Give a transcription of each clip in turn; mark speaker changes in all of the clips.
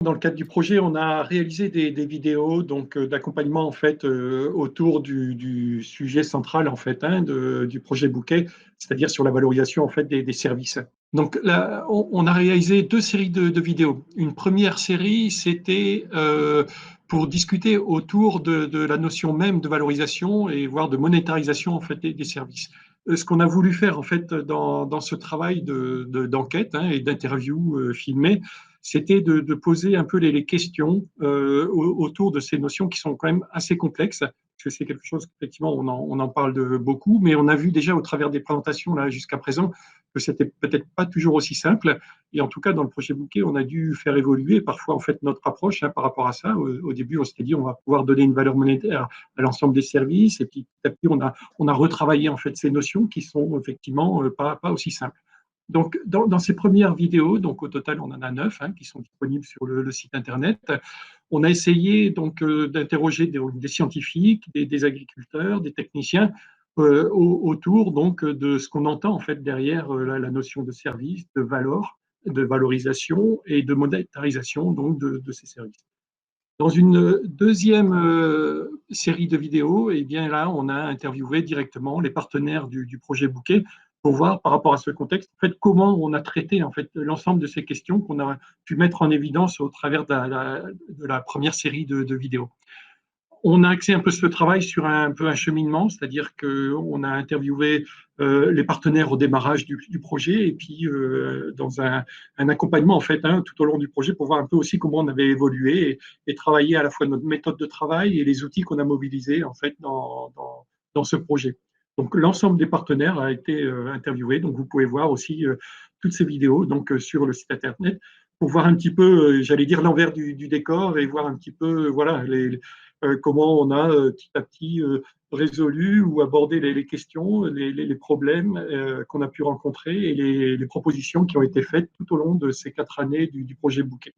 Speaker 1: Dans le cadre du projet, on a réalisé des vidéos donc d'accompagnement en fait autour du sujet central en fait du projet Bouquet, c'est-à-dire sur la valorisation en fait des services. Donc là, on a réalisé deux séries de vidéos. Une première série, c'était pour discuter autour de la notion même de valorisation et voire de monétarisation en fait des services. Ce qu'on a voulu faire en fait dans ce travail d'enquête et d'interview filmée, c'était de poser un peu les questions autour de ces notions qui sont quand même assez complexes, parce que c'est quelque chose qu'effectivement on en parle beaucoup, mais on a vu déjà au travers des présentations là jusqu'à présent que c'était peut-être pas toujours aussi simple. Et en tout cas, dans le projet Bouquet, on a dû faire évoluer parfois en fait notre approche par rapport à ça. Au début, on s'était dit on va pouvoir donner une valeur monétaire à l'ensemble des services, et puis petit à petit, on a retravaillé en fait ces notions qui sont effectivement pas aussi simples. Donc, dans ces premières vidéos, donc au total, on en a 9 qui sont disponibles sur le site internet. On a essayé donc d'interroger des scientifiques, des agriculteurs, des techniciens autour donc de ce qu'on entend en fait derrière la notion de service, de valeur, de valorisation et de monétarisation donc de ces services. Dans une deuxième série de vidéos, eh bien là, on a interviewé directement les partenaires du projet Bouquet pour voir par rapport à ce contexte, en fait, comment on a traité en fait l'ensemble de ces questions qu'on a pu mettre en évidence au travers de la première série de vidéos. On a axé un peu ce travail sur un peu un cheminement, c'est-à-dire qu'on a interviewé les partenaires au démarrage du projet et puis dans un accompagnement en fait tout au long du projet pour voir un peu aussi comment on avait évolué et travailler à la fois notre méthode de travail et les outils qu'on a mobilisés en fait dans ce projet. Donc l'ensemble des partenaires a été interviewé. Donc vous pouvez voir aussi toutes ces vidéos donc sur le site internet pour voir un petit peu, j'allais dire l'envers du décor et voir un petit peu voilà comment on a petit à petit résolu ou abordé les questions, les problèmes qu'on a pu rencontrer et les propositions qui ont été faites tout au long de ces 4 années du projet Bouquet.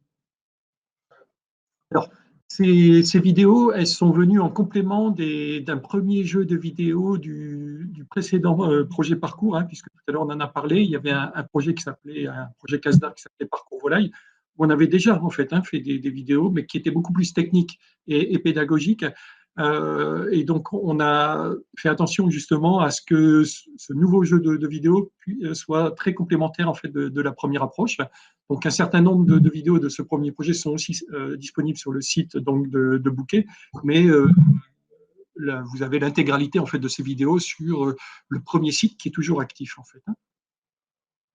Speaker 1: Alors, ces vidéos, elles sont venues en complément d'un premier jeu de vidéos du précédent projet Parcours, puisque tout à l'heure on en a parlé. Il y avait un projet qui s'appelait, un projet CASDAR qui s'appelait Parcours Volaille, où on avait déjà en fait fait des vidéos, mais qui étaient beaucoup plus techniques et pédagogiques. Et donc, on a fait attention justement à ce que ce nouveau jeu de vidéos soit très complémentaire en fait de la première approche. Donc, un certain nombre de vidéos de ce premier projet sont aussi disponibles sur le site donc de Bouquet, mais là, vous avez l'intégralité en fait de ces vidéos sur le premier site qui est toujours actif en fait.